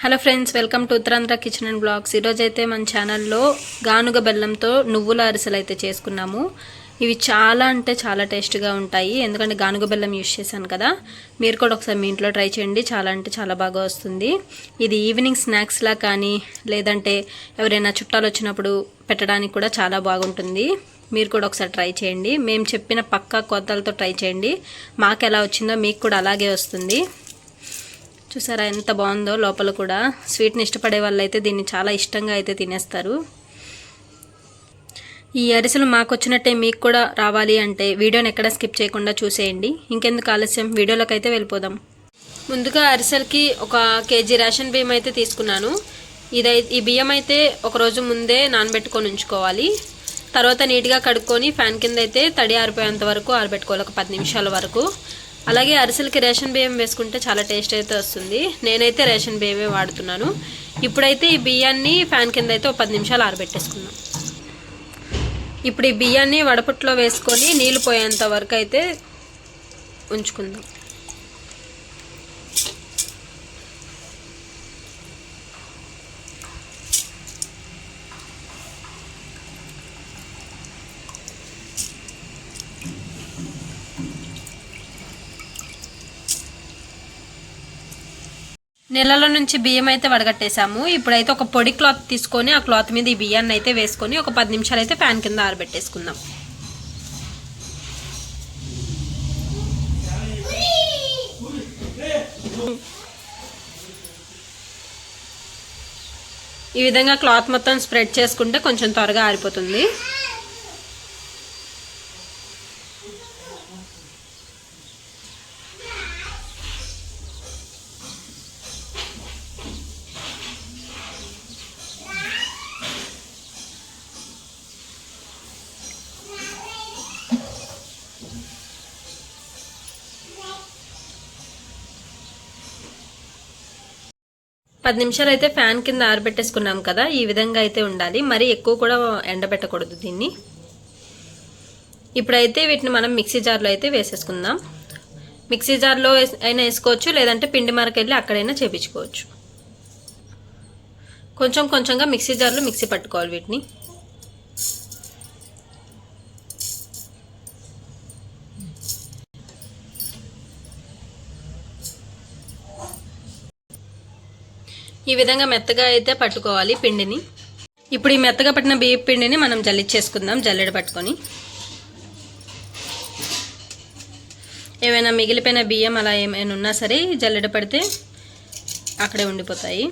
Hello friends, welcome to Uttarandhra kitchen and blogs. ఈరోజు అయితే మన ఛానల్లో గానుగ బెల్లంతో నువ్వుల అరిసెలు అయితే చేసుకున్నాము. ఇవి చాలా అంటే చాలా టేస్ట్గా ఉంటాయి, ఎందుకంటే గానుగ బెల్లం యూజ్ చేశాను కదా. మీరు కూడా ఒకసారి మీ ఇంట్లో ట్రై చేయండి, చాలా అంటే చాలా బాగా వస్తుంది. ఇది ఈవినింగ్ స్నాక్స్లా కానీ లేదంటే ఎవరైనా చుట్టాలు వచ్చినప్పుడు పెట్టడానికి కూడా చాలా బాగుంటుంది. మీరు కూడా ఒకసారి ట్రై చేయండి. మేము చెప్పిన పక్కా కొలతలతో ట్రై చేయండి. మాకు ఎలా వచ్చిందో మీకు కూడా అలాగే వస్తుంది. చూసారా ఎంత బాగుందో. లోపల కూడా స్వీట్ని ఇష్టపడే వాళ్ళు అయితే దీన్ని చాలా ఇష్టంగా అయితే తినేస్తారు. ఈ అరిసెలు మాకు వచ్చినట్టే మీకు కూడా రావాలి అంటే వీడియోని ఎక్కడ స్కిప్ చేయకుండా చూసేయండి. ఇంకెందుకు ఆలస్యం, వీడియోలోకి అయితే వెళ్ళిపోదాం. ముందుగా అరిసెలకి 1 కేజీ రేషన్ బియ్యం అయితే తీసుకున్నాను. ఈ బియ్యం అయితే ఒకరోజు ముందే నానబెట్టుకొని ఉంచుకోవాలి. తర్వాత నీట్గా కడుక్కొని ఫ్యాన్ కింద అయితే తడి ఆరిపోయేంత వరకు ఆరబెట్టుకోవాలి, ఒక 10 నిమిషాల వరకు. అలాగే అరిసెలకి రేషన్ బియ్యం వేసుకుంటే చాలా టేస్ట్ అయితే వస్తుంది. నేనైతే రేషన్ బియ్యమే వాడుతున్నాను. ఇప్పుడైతే ఈ బియ్యాన్ని ఫ్యాన్ కింద అయితే 10 నిమిషాలు ఆరబెట్టేసుకున్నాం. ఇప్పుడు ఈ బియ్యాన్ని వడపట్లో వేసుకొని నీళ్ళు పోయేంత వరకు అయితే ఉంచుకుందాం. నీళ్ళలో నుంచి బియ్యం అయితే వడగట్టేసాము. ఇప్పుడైతే ఒక పొడి క్లాత్ తీసుకొని ఆ క్లాత్ మీద ఈ బియ్యాన్ని అయితే వేసుకొని ఒక 10 నిమిషాలు అయితే ఫ్యాన్ కింద ఆరబెట్టేసుకుందాం. ఈ విధంగా క్లాత్ మొత్తం స్ప్రెడ్ చేసుకుంటే కొంచెం త్వరగా ఆరిపోతుంది. పది నిమిషాలు అయితే ఫ్యాన్ కింద ఆరబెట్టేసుకున్నాం కదా. ఈ విధంగా అయితే ఉండాలి, మరి ఎక్కువ కూడా ఎండబెట్టకూడదు దీన్ని. ఇప్పుడైతే వీటిని మనం మిక్సీ జార్లో అయితే వేసేసుకుందాం. మిక్సీ జార్లో అయినా వేసుకోవచ్చు, లేదంటే పిండి మరకెళ్ళి అక్కడైనా చేపించుకోవచ్చు. కొంచెం కొంచెంగా మిక్సీ జార్లో మిక్సీ పట్టుకోవాలి వీటిని. ఈ విధంగా మెత్తగా అయితే పట్టుకోవాలి పిండిని. ఇప్పుడు ఈ మెత్తగా పట్టిన బియ్యం పిండిని మనం జల్లిచ్చేసుకుందాం, జల్లెడ పట్టుకొని. ఏమైనా మిగిలిపోయిన బియ్యం అలా ఏమైనా ఉన్నా సరే జల్లెడ పడితే అక్కడే ఉండిపోతాయి.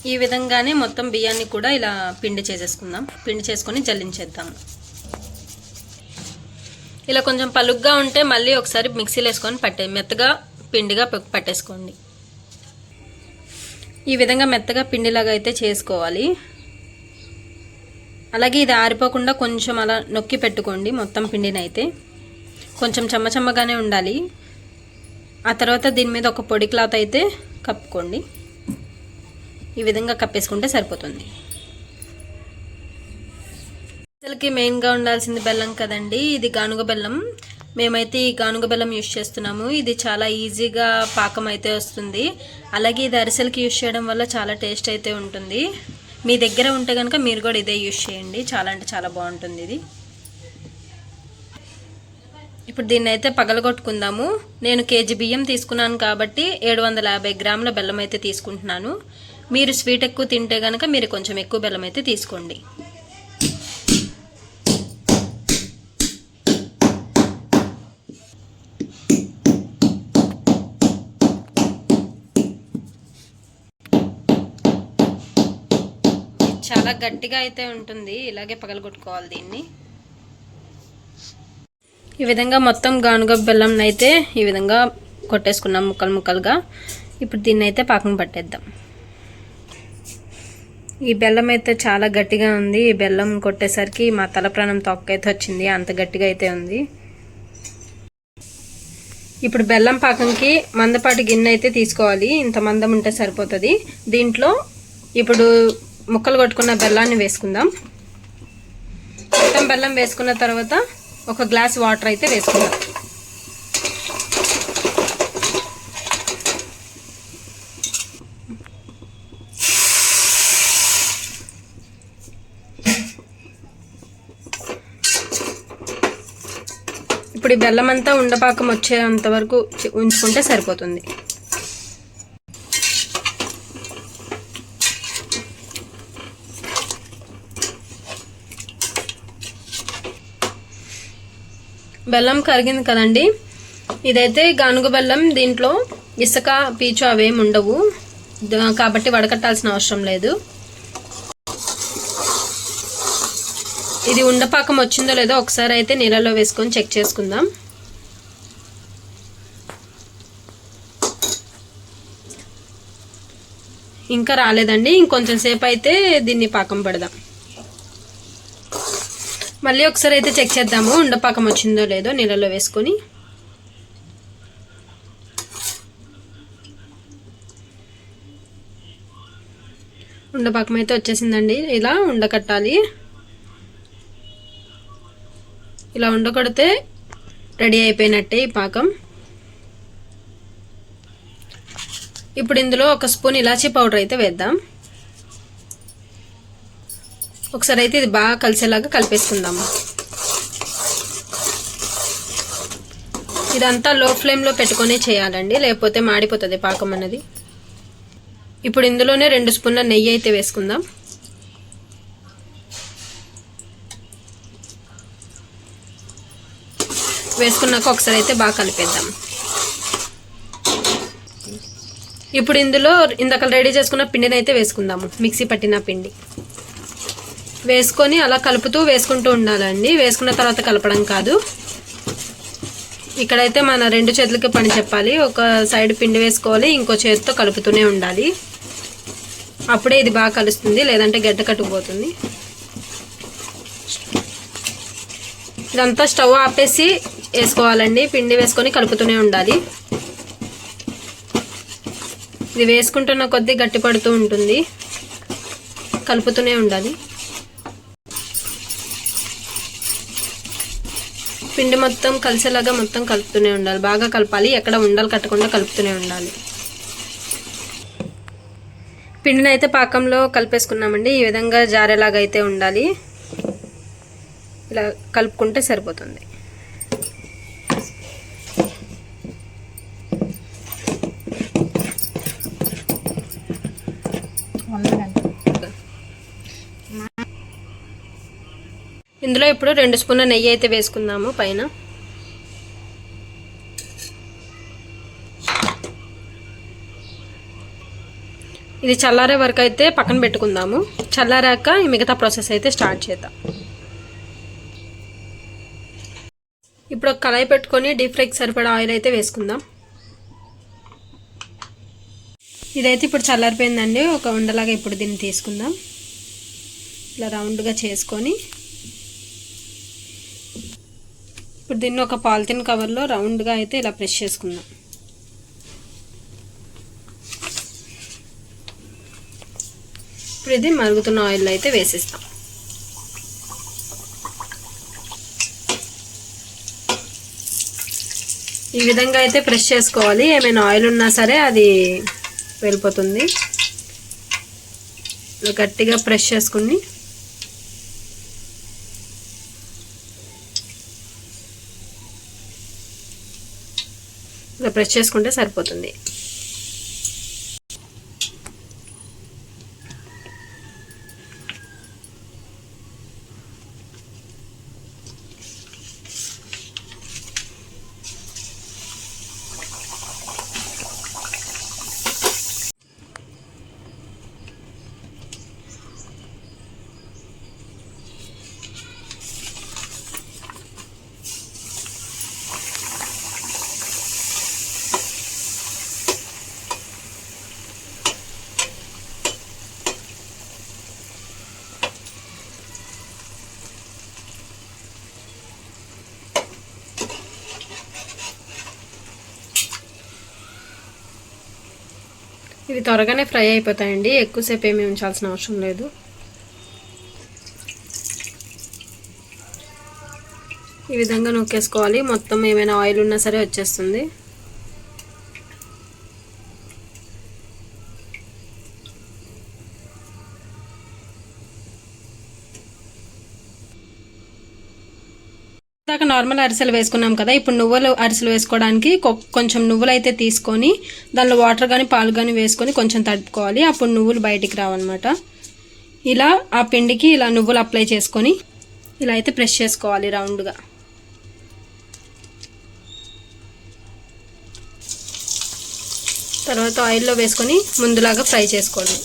ఈ విధంగానే మొత్తం బియ్యాన్ని కూడా ఇలా పిండి చేసేసుకుందాం. పిండి చేసుకొని జల్లించేద్దాం. ఇలా కొంచెం పలుగ్గా ఉంటే మళ్ళీ ఒకసారి మిక్సీలో వేసుకొని మెత్తగా పిండిగా పట్టేసుకోండి. ఈ విధంగా మెత్తగా పిండిలాగా అయితే చేసుకోవాలి. అలాగే ఇది ఆరిపోకుండా కొంచెం అలా నొక్కి పెట్టుకోండి మొత్తం పిండిని అయితే. కొంచెం చెమ్మచెమ్మగానే ఉండాలి. ఆ తర్వాత దీని మీద ఒక పొడి క్లాత్ అయితే కప్పుకోండి. ఈ విధంగా కప్పేసుకుంటే సరిపోతుంది. అసలుకి మెయిన్గా ఉండాల్సింది బెల్లం కదండి. ఇది గానుగ బెల్లం. మేమైతే ఈ గానుగ బెల్లం యూజ్ చేస్తున్నాము. ఇది చాలా ఈజీగా పాకం అయితే వస్తుంది. అలాగే ఇది అరిసెలకి యూజ్ చేయడం వల్ల చాలా టేస్ట్ అయితే ఉంటుంది. మీ దగ్గర ఉంటే కనుక మీరు కూడా ఇదే యూజ్ చేయండి, చాలా అంటే చాలా బాగుంటుంది ఇది. ఇప్పుడు దీన్ని అయితే పగలగొట్టుకుందాము. నేను కేజీ బియ్యం తీసుకున్నాను కాబట్టి 750 గ్రాముల బెల్లం అయితే తీసుకుంటున్నాను. మీరు స్వీట్ ఎక్కువ తింటే కనుక మీరు కొంచెం ఎక్కువ బెల్లం అయితే తీసుకోండి. చాలా గట్టిగా అయితే ఉంటుంది, ఇలాగే పగలగొట్టుకోవాలి దీన్ని. ఈ విధంగా మొత్తం గానుగ బెల్లం అయితే ఈ విధంగా కొట్టేసుకున్నాం ముక్కలు ముక్కలుగా. ఇప్పుడు దీన్ని అయితే పాకం పట్టేద్దాం. ఈ బెల్లం అయితే చాలా గట్టిగా ఉంది. ఈ బెల్లం కొట్టేసరికి మా తల ప్రాణం తొక్కైతే వచ్చింది, అంత గట్టిగా అయితే ఉంది. ఇప్పుడు బెల్లం పాకంకి మందపాటి గిన్నె అయితే తీసుకోవాలి. ఇంత మందం ఉంటే సరిపోతుంది. దీంట్లో ఇప్పుడు ముక్కలు కొట్టుకున్న బెల్లాన్ని వేసుకుందాం. మొత్తం బెల్లం వేసుకున్న తర్వాత ఒక గ్లాస్ వాటర్ అయితే వేసుకుందాం. ఇప్పుడు ఈ బెల్లం అంతా ఉండపాకం వచ్చేంత వరకు ఉంచుకుంటే సరిపోతుంది. బెల్లం కరిగింది కదండి. ఇదైతే గానుగ బెల్లం. దీంట్లో ఇసుక పీచు అవేమి ఉండవు కాబట్టి వడకట్టాల్సిన అవసరం లేదు. ఇది ఉండపాకం వచ్చిందో లేదో ఒకసారి అయితే నీళ్ళలో వేసుకొని చెక్ చేసుకుందాం. ఇంకా రాలేదండి. ఇంకొంచెం సేపు అయితే దీన్ని పాకం పెడదాం. మళ్ళీ ఒకసారి అయితే చెక్ చేద్దాము ఉండపాకం వచ్చిందో లేదో నీళ్ళలో వేసుకొని. ఉండపాకం అయితే వచ్చేసిందండి. ఇలా ఉండకట్టాలి. ఇలా ఉండకొడితే రెడీ అయిపోయినట్టే ఈ పాకం. ఇప్పుడు ఇందులో ఒక స్పూన్ ఇలాచీ పౌడర్ అయితే వేద్దాం. ఒకసారి అయితే ఇది బాగా కలిసేలాగా కలిపేసుకుందాము. ఇదంతా లో ఫ్లేమ్లో పెట్టుకొని చేయాలండి, లేకపోతే మాడిపోతుంది పాకం అన్నది. ఇప్పుడు ఇందులోనే 2 స్పూన్ల నెయ్యి అయితే వేసుకుందాం. వేసుకున్నాక ఒకసారి అయితే బాగా కలిపేద్దాం. ఇప్పుడు ఇందులో ఇందాక రెడీ చేసుకున్న పిండిని అయితే వేసుకుందాము. మిక్సీ పట్టిన పిండి వేసుకొని అలా కలుపుతూ వేసుకుంటూ ఉండాలండి. వేసుకున్న తర్వాత కలపడం కాదు. ఇక్కడైతే మన 2 చేతులకి పని చెప్పాలి. ఒక సైడ్ పిండి వేసుకోవాలి, ఇంకో చేతితో కలుపుతూనే ఉండాలి. అప్పుడే ఇది బాగా కలుస్తుంది, లేదంటే గడ్డ కట్టుకుపోతుంది. ఇదంతా స్టవ్ ఆపేసి వేసుకోవాలండి. పిండి వేసుకొని కలుపుతూనే ఉండాలి. ఇది వేసుకుంటున్న కొద్దీ గట్టి పడుతూ ఉంటుంది, కలుపుతూనే ఉండాలి. పిండి మొత్తం కలిసేలాగా మొత్తం కలుపుతూనే ఉండాలి. బాగా కలపాలి, ఎక్కడ ఉండలు కట్టకుండా కలుపుతూనే ఉండాలి. పిండిని అయితే పాకంలో కలిపేసుకున్నామండి. ఈ విధంగా జారేలాగా అయితే ఉండాలి. ఇలా కలుపుకుంటే సరిపోతుంది. ఇందులో ఇప్పుడు 2 స్పూన్ల నెయ్యి అయితే వేసుకుందాము పైన. ఇది చల్లారే వరకు అయితే పక్కన పెట్టుకుందాము. చల్లారాక ఈ మిగతా ప్రాసెస్ అయితే స్టార్ట్ చేద్దాం. ఇప్పుడు ఒక కళాయి పెట్టుకొని డీప్ ఫ్రైకి సరిపడా ఆయిల్ అయితే వేసుకుందాం. ఇదైతే ఇప్పుడు చల్లారిపోయిందండి. ఒక ఉండలాగా ఇప్పుడు దీన్ని తీసుకుందాం. ఇలా రౌండ్గా చేసుకొని ఇప్పుడు దీన్ని ఒక పాలిథిన్ కవర్లో రౌండ్గా అయితే ఇలా ప్రెస్ చేసుకుందాం. ఇప్పుడు ఇది మరుగుతున్న ఆయిల్లో అయితే వేసేస్తాం. ఈ విధంగా అయితే ప్రెస్ చేసుకోవాలి. ఏమైనా ఆయిల్ ఉన్నా సరే అది వెళ్ళిపోతుంది. గట్టిగా ప్రెస్ చేసుకుని ఇలా ప్రెస్ చేసుకుంటే సరిపోతుంది. ఇవి త్వరగానే ఫ్రై అయిపోతాయండి, ఎక్కువసేపు ఏమీ ఉంచాల్సిన అవసరం లేదు. ఈ విధంగా నొక్కేసుకోవాలి, మొత్తం ఏమైనా ఆయిల్ ఉన్నా సరే వచ్చేస్తుంది. ఇందాక నార్మల్ అరిసెలు వేసుకున్నాం కదా, ఇప్పుడు నువ్వులు అరిసెలు వేసుకోవడానికి కొంచెం నువ్వులు అయితే తీసుకొని దానిలో వాటర్ కానీ పాలు కానీ వేసుకొని కొంచెం తడుపుకోవాలి. అప్పుడు నువ్వులు బయటికి రావన్నమాట. ఇలా ఆ పిండికి ఇలా నువ్వులు అప్లై చేసుకొని ఇలా అయితే ప్రెస్ చేసుకోవాలి రౌండ్గా. తర్వాత ఆయిల్లో వేసుకొని ముందులాగా ఫ్రై చేసుకోవాలి.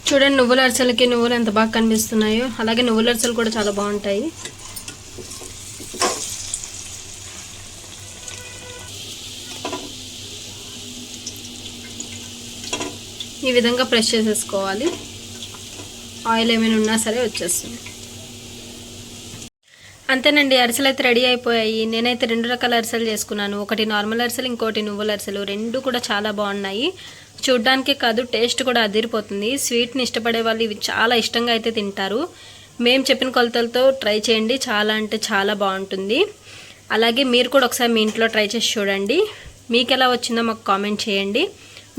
చూడండి నువ్వుల అరిసెలకి నువ్వులు ఎంత బాగా కనిపిస్తున్నాయో, అలాగే నువ్వుల అరిసెలు కూడా చాలా బాగుంటాయి. ఈ విధంగా ప్రెస్ చేసేసుకోవాలి, ఆయిల్ ఏమైనా ఉన్నా సరే వచ్చేస్తుంది. అంతేనండి, అరిసెలు అయితే రెడీ అయిపోయాయి. నేనైతే 2 రకాల అరిసెలు చేసుకున్నాను, ఒకటి నార్మల్ అరిసెలు, ఇంకోటి నువ్వుల అరిసెలు. 2 కూడా చాలా బాగున్నాయి. చూడ్డానికే కాదు టేస్ట్ కూడా అదిరిపోతుంది. స్వీట్ని ఇష్టపడే వాళ్ళు ఇవి చాలా ఇష్టంగా అయితే తింటారు. మేము చెప్పిన కొలతలతో ట్రై చేయండి, చాలా అంటే చాలా బాగుంటుంది. అలాగే మీరు కూడా ఒకసారి మీ ఇంట్లో ట్రై చేసి చూడండి. మీకు ఎలా వచ్చిందో మాకు కామెంట్ చేయండి.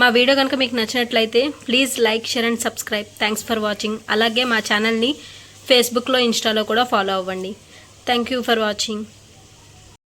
మా వీడియో కనుక మీకు నచ్చినట్లయితే please like, share and subscribe. Thanks for watching. అలాగే మా ఛానల్ని ఫేస్బుక్లో, ఇన్స్టాలో కూడా ఫాలో అవ్వండి. Thank you for watching.